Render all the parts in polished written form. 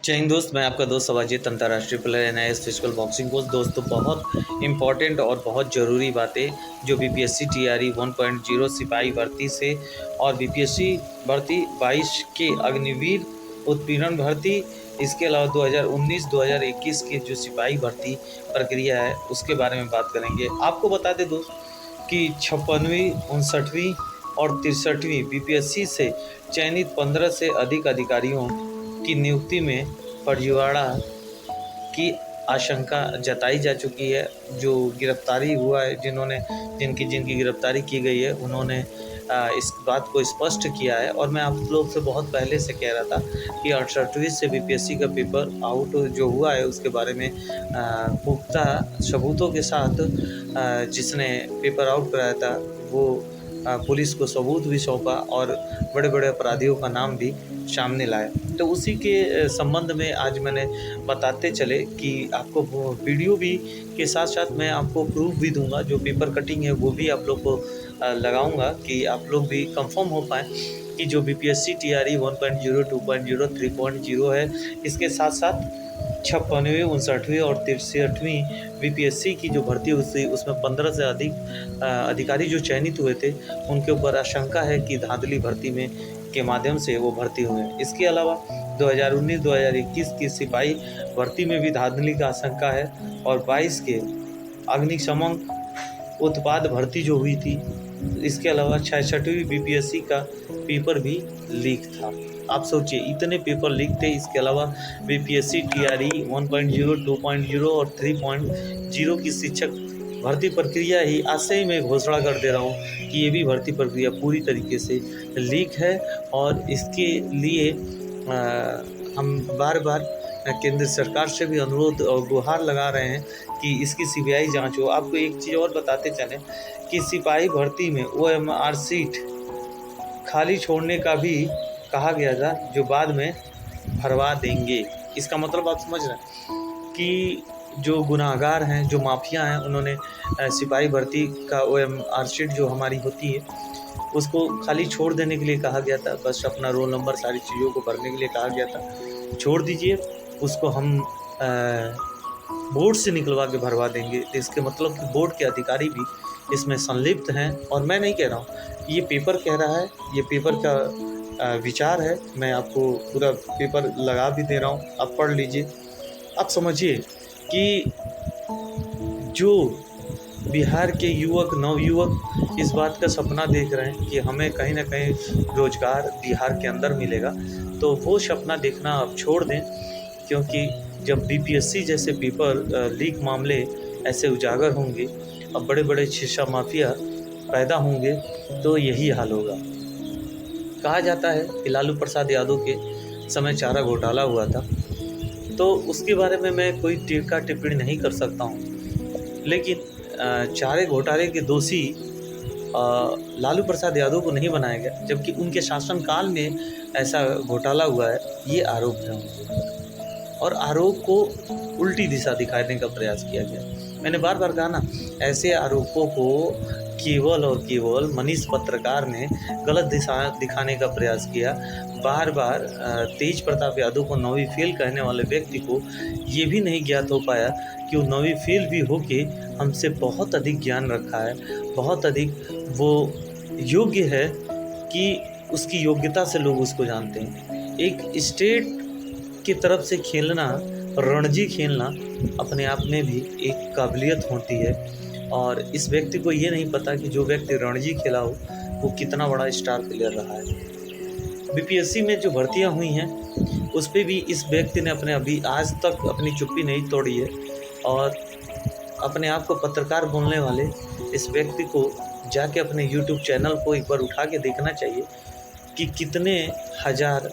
जय हिंद दोस्त, मैं आपका दोस्त अवाजीत, अंतर्राष्ट्रीय player NIS physical boxing coach. दोस्तों, बहुत इंपॉर्टेंट और बहुत ज़रूरी बातें जो बीपीएससी टीआरई 1.0 सिपाही भर्ती से और बीपीएससी भर्ती 22 के अग्निवीर उत्पीड़न भर्ती, इसके अलावा 2019-2021 की जो सिपाही भर्ती प्रक्रिया है उसके बारे में बात करेंगे। आपको बता दें दोस्त कि 56वीं, 59वीं और 63वीं बीपीएससी से चयनित 15 से अधिक अधिकारियों की नियुक्ति में फर्जीवाड़ा की आशंका जताई जा चुकी है। जो गिरफ्तारी हुआ है, जिनकी गिरफ्तारी की गई है, उन्होंने इस बात को स्पष्ट किया है। और मैं आप लोग से बहुत पहले से कह रहा था कि 68वीं से बीपीएससी का पेपर आउट जो हुआ है उसके बारे में पुख्ता सबूतों के साथ जिसने पेपर आउट कराया था वो पुलिस को सबूत भी सौंपा और बड़े बड़े अपराधियों का नाम भी सामने लाया। तो उसी के संबंध में आज मैंने बताते चले कि आपको वीडियो भी के साथ साथ मैं आपको प्रूफ भी दूंगा। जो पेपर कटिंग है वो भी आप लोग को लगाऊंगा कि आप लोग भी कंफर्म हो पाए कि जो बीपीएससी टीआरई 1.0, 2.0, 3.0 है, इसके साथ साथ 56वीं, 59वीं और 63वीं बीपीएससी की जो भर्ती हुई उसमें 15 से अधिक अधिकारी जो चयनित हुए थे उनके ऊपर आशंका है कि धांधली भर्ती में के माध्यम से वो भर्ती हुए। इसके अलावा 2019-2021 की सिपाही भर्ती में भी धांधली का आशंका है और 22 के अग्निशमन उत्पाद भर्ती जो हुई थी, इसके अलावा 66वीं बीपीएससी का पेपर भी लीक था। आप सोचिए, इतने पेपर लीक थे। इसके अलावा बीपीएससी टीआरई 1.0, 2.0 और 3.0 की शिक्षक भर्ती प्रक्रिया ही आज से ही मैं घोषणा कर दे रहा हूँ कि ये भी भर्ती प्रक्रिया पूरी तरीके से लीक है। और इसके लिए हम बार बार केंद्र सरकार से भी अनुरोध और गुहार लगा रहे हैं कि इसकी सीबीआई जांच हो। आपको एक चीज़ और बताते चलें कि सिपाही भर्ती में ओएमआर सीट खाली छोड़ने का भी कहा गया था, जो बाद में भरवा देंगे। इसका मतलब आप समझ रहे हैं कि जो गुनाहगार हैं, जो माफिया हैं, उन्होंने सिपाही भर्ती का ओएमआर सीट जो हमारी होती है उसको खाली छोड़ देने के लिए कहा गया था। बस अपना रोल नंबर, सारी चीज़ों को भरने के लिए कहा गया था। छोड़ दीजिए, उसको हम बोर्ड से निकलवा के भरवा देंगे। तो इसके मतलब कि बोर्ड के अधिकारी भी इसमें संलिप्त हैं। और मैं नहीं कह रहा हूँ, ये पेपर कह रहा है, ये पेपर का विचार है। मैं आपको पूरा पेपर लगा भी दे रहा हूँ, आप पढ़ लीजिए। आप समझिए कि जो बिहार के युवक, नवयुवक इस बात का सपना देख रहे हैं कि हमें कहीं ना कहीं रोजगार बिहार के अंदर मिलेगा, तो वो सपना देखना आप छोड़ दें। क्योंकि जब बीपीएससी जैसे पेपर लीक मामले ऐसे उजागर होंगे और बड़े बड़े शिक्षा माफिया पैदा होंगे तो यही हाल होगा। कहा जाता है कि लालू प्रसाद यादव के समय चारा घोटाला हुआ था, तो उसके बारे में मैं कोई टीका टिप्पणी नहीं कर सकता हूँ, लेकिन चारे घोटाले के दोषी लालू प्रसाद यादव को नहीं बनाया गया, जबकि उनके शासनकाल में ऐसा घोटाला हुआ है। ये आरोप है और आरोप को उल्टी दिशा दिखाने का प्रयास किया गया। मैंने बार बार कहा ना, ऐसे आरोपों को केवल और केवल मनीष पत्रकार ने गलत दिशा दिखाने का प्रयास किया। बार बार तेज प्रताप यादव को नौवीं फेल कहने वाले व्यक्ति को ये भी नहीं ज्ञात हो पाया कि वो नौवीं फेल भी होके हमसे बहुत अधिक ज्ञान रखा है, बहुत अधिक वो योग्य है कि उसकी योग्यता से लोग उसको जानते हैं। एक स्टेट की तरफ से खेलना, रणजी खेलना अपने आप में भी एक काबिलियत होती है। और इस व्यक्ति को ये नहीं पता कि जो व्यक्ति रणजी खेला हो वो कितना बड़ा स्टार प्लेयर रहा है। बीपीएससी में जो भर्तियां हुई हैं उस पर भी इस व्यक्ति ने अभी आज तक अपनी चुप्पी नहीं तोड़ी है। और अपने आप को पत्रकार बोलने वाले इस व्यक्ति को जाके अपने यूट्यूब चैनल को एक बार उठा के देखना चाहिए कि कितने हजार,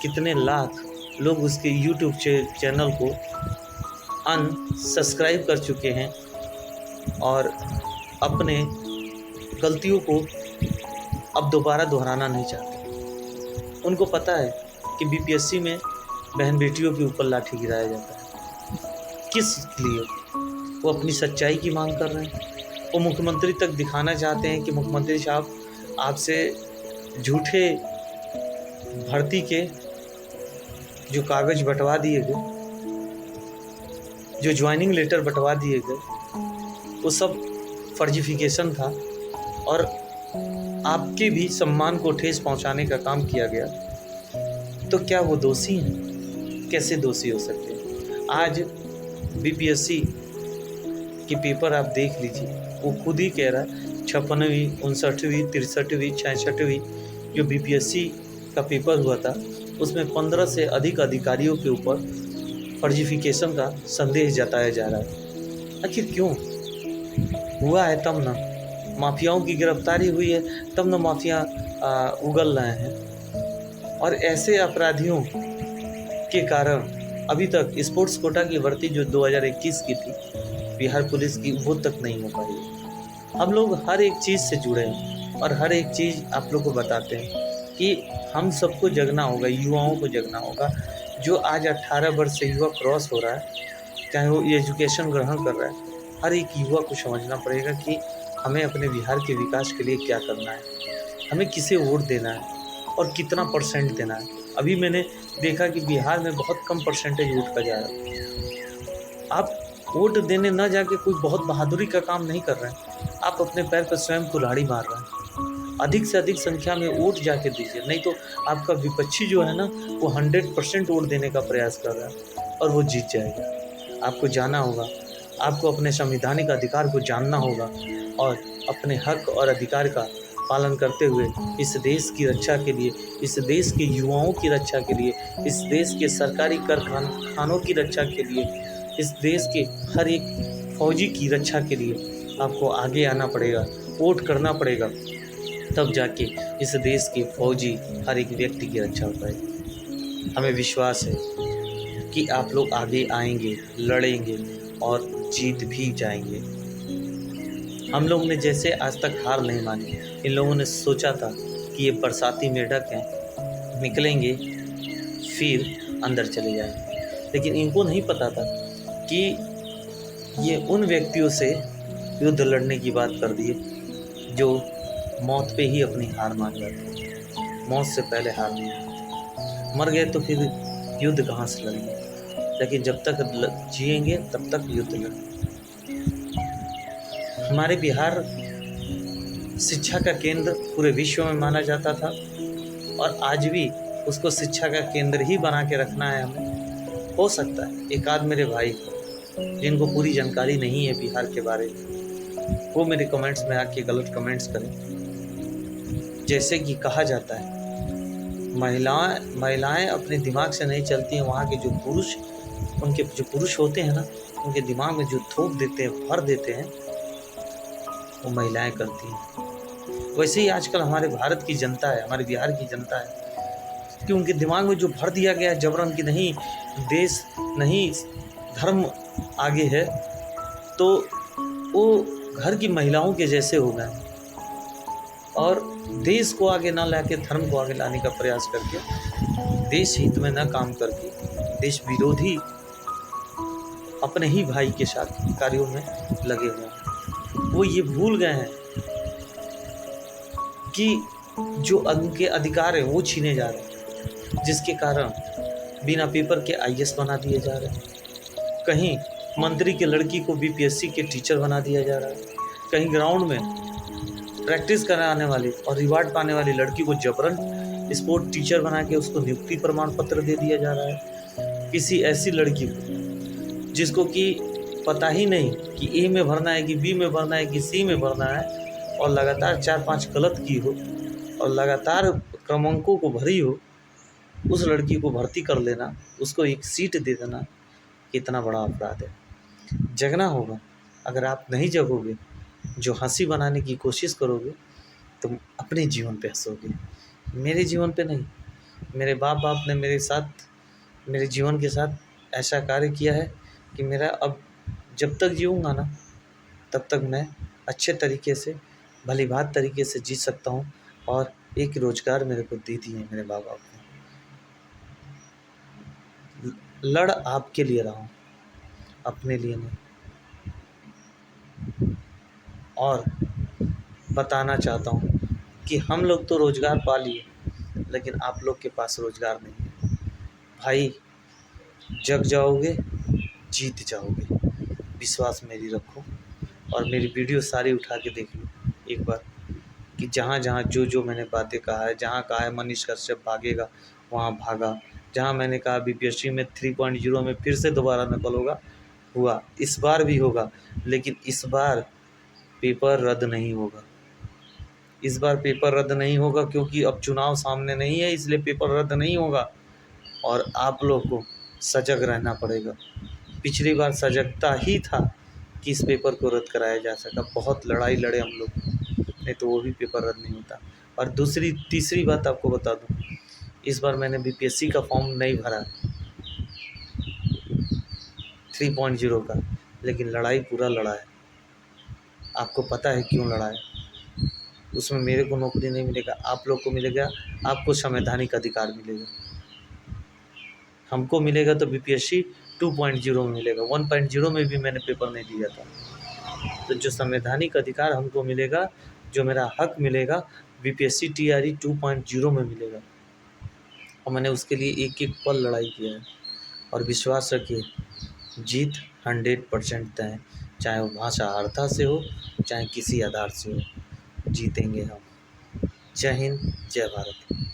कितने लाख लोग उसके यूट्यूब चैनल को अनसब्सक्राइब कर चुके हैं और अपने गलतियों को अब दोबारा दोहराना नहीं चाहते। उनको पता है कि बीपीएससी में बहन बेटियों के ऊपर लाठी गिराया जाता है। किस लिए? वो अपनी सच्चाई की मांग कर रहे हैं। वो मुख्यमंत्री तक दिखाना चाहते हैं कि मुख्यमंत्री साहब, आपसे झूठे भर्ती के जो कागज़ बँटवा दिए गए, जो जॉइनिंग लेटर बँटवा दिए गए, वो सब फर्जिफिकेशन था और आपके भी सम्मान को ठेस पहुंचाने का काम किया गया। तो क्या वो दोषी हैं? कैसे दोषी हो सकते हैं? आज बीपीएससी के पेपर आप देख लीजिए, वो खुद ही कह रहा है 56वीं 59वीं 63वीं 66वीं जो बीपीएससी का पेपर हुआ था, उसमें 15 से अधिक अधिकारियों के ऊपर फर्जिफिकेशन का संदेह जताया जा रहा है। आखिर क्यों हुआ है? तब ना माफियाओं की गिरफ्तारी हुई है, तब ना माफिया उगल रहे हैं। और ऐसे अपराधियों के कारण अभी तक स्पोर्ट्स कोटा की भर्ती जो 2021 की थी बिहार पुलिस की, वो तक नहीं हो पाई। हम लोग हर एक चीज़ से जुड़े हैं और हर एक चीज़ आप लोग को बताते हैं कि हम सबको जगना होगा, युवाओं को जगना होगा। जो आज 18 वर्ष से युवा क्रॉस हो रहा है, चाहे वो एजुकेशन ग्रहण कर रहा है, हर एक युवा को समझना पड़ेगा कि हमें अपने बिहार के विकास के लिए क्या करना है, हमें किसे वोट देना है और कितना परसेंट देना है। अभी मैंने देखा कि बिहार में बहुत कम परसेंटेज वोट का जा रहा है। आप वोट देने न जाके कोई बहुत बहादुरी का काम नहीं कर रहे हैं, आप अपने पैर पर स्वयं कुल्हाड़ी मार रहे हैं। अधिक से अधिक संख्या में वोट जाके दीजिए, नहीं तो आपका विपक्षी जो है ना, वो 100% वोट देने का प्रयास कर रहा है और वो जीत जाएगा। आपको जाना होगा, आपको अपने संवैधानिक अधिकार को जानना होगा और अपने हक और अधिकार का पालन करते हुए इस देश की रक्षा के लिए, इस देश के युवाओं की रक्षा के लिए, इस देश के सरकारी कारखानों की रक्षा के लिए, इस देश के हर एक फौजी की रक्षा के लिए आपको आगे आना पड़ेगा, वोट करना पड़ेगा। तब जाके इस देश के फौजी हर एक व्यक्ति की रक्षा हो पाएगी। हमें विश्वास है कि आप लोग आगे आएंगे, लड़ेंगे और जीत भी जाएंगे। हम लोग ने जैसे आज तक हार नहीं मानी, इन लोगों ने सोचा था कि ये बरसाती मेढक हैं, निकलेंगे फिर अंदर चले जाएंगे, लेकिन इनको नहीं पता था कि ये उन व्यक्तियों से युद्ध लड़ने की बात कर दिए जो मौत पे ही अपनी हार मान जाते हैं। मौत से पहले हार नहीं, मर गए तो फिर युद्ध कहाँ से लड़ेंगे, लेकिन जब तक जिएंगे तब तक युद्ध लड़ेंगे। हमारे बिहार शिक्षा का केंद्र पूरे विश्व में माना जाता था और आज भी उसको शिक्षा का केंद्र ही बना के रखना है हमें। हो सकता है एक आध मेरे भाई जिनको पूरी जानकारी नहीं है बिहार के बारे में, वो मेरे कमेंट्स में आके गलत कमेंट्स करें। जैसे कि कहा जाता है महिलाएं अपने दिमाग से नहीं चलती हैं, वहाँ के जो पुरुष, उनके जो पुरुष होते हैं ना, उनके दिमाग में जो थोप देते हैं, भर देते हैं, वो महिलाएं करती हैं। वैसे ही आजकल हमारे भारत की जनता है, हमारे बिहार की जनता है कि उनके दिमाग में जो भर दिया गया है जबरन कि नहीं देश नहीं धर्म आगे है, तो वो घर की महिलाओं के जैसे हो गए और देश को आगे ना लाके धर्म को आगे लाने का प्रयास करके, देश हित में न काम करके देश विरोधी अपने ही भाई के साथ कार्यों में लगे हुए हैं। वो ये भूल गए हैं कि जो उनके अधिकार हैं वो छीने जा रहे हैं, जिसके कारण बिना पेपर के आईएएस बना दिए जा रहे हैं, कहीं मंत्री के लड़की को बीपीएससी के टीचर बना दिया जा रहा है, कहीं ग्राउंड में प्रैक्टिस कराने वाली और रिवार्ड पाने वाली लड़की को जबरन स्पोर्ट टीचर बना के उसको नियुक्ति प्रमाण पत्र दे दिया जा रहा है। किसी ऐसी लड़की को जिसको कि पता ही नहीं कि ए में भरना है कि बी में भरना है कि सी में भरना है, और लगातार 4-5 गलत की हो और लगातार क्रमांकों को भरी हो, उस लड़की को भर्ती कर लेना, उसको एक सीट दे देना, कितना बड़ा अपराध है। जगना होगा। अगर आप नहीं जगोगे, जो हंसी बनाने की कोशिश करोगे, तुम अपने जीवन पे हंसोगे, मेरे जीवन पे नहीं। मेरे बाप ने मेरे साथ, मेरे जीवन के साथ ऐसा कार्य किया है कि मेरा अब जब तक जीऊँगा ना, तब तक मैं अच्छे तरीके से, भली भात तरीके से जी सकता हूँ। और एक रोज़गार मेरे को दे दिए मेरे बाप ने। लड़ आपके लिए रहा हूँ, अपने लिए नहीं। और बताना चाहता हूँ कि हम लोग तो रोज़गार पा लिए, लेकिन आप लोग के पास रोज़गार नहीं है। भाई, जग जाओगे, जीत जाओगे। विश्वास मेरी रखो और मेरी वीडियो सारी उठा के देख लो एक बार, कि जहाँ जहाँ जो जो मैंने बातें कहा है, जहाँ कहा है मनीष कश्यप भागेगा वहाँ भागा, जहाँ मैंने कहा बीपीएससी में 3.0 में फिर से दोबारा नकल होगा, हुआ। इस बार भी होगा, लेकिन इस बार पेपर रद्द नहीं होगा। इस बार पेपर रद्द नहीं होगा क्योंकि अब चुनाव सामने नहीं है, इसलिए पेपर रद्द नहीं होगा और आप लोग को सजग रहना पड़ेगा। पिछली बार सजगता ही था कि इस पेपर को रद्द कराया जा सका, बहुत लड़ाई लड़े हम लोग, नहीं तो वो भी पेपर रद्द नहीं होता। और तीसरी बात आपको बता दूं, इस बार मैंने बीपीएससी का फॉर्म नहीं भरा 3.0 का, लेकिन लड़ाई पूरा लड़ा है। आपको पता है क्यों लड़ा है? उसमें मेरे को नौकरी नहीं मिलेगा, आप लोग को मिलेगा, आपको संवैधानिक अधिकार मिलेगा। हमको मिलेगा तो बीपीएससी 2.0 में मिलेगा, 1.0 में भी मैंने पेपर नहीं दिया था। तो जो संवैधानिक अधिकार हमको मिलेगा, जो मेरा हक मिलेगा, बीपीएससी टीआरई 2.0 में मिलेगा। और मैंने उसके लिए एक एक पल लड़ाई किया है। और विश्वास रखिए, जीत 100% तय है, चाहे वो भाषा आर्था से हो, चाहे किसी आधार से हो, जीतेंगे हम। जय हिंद, जय भारत।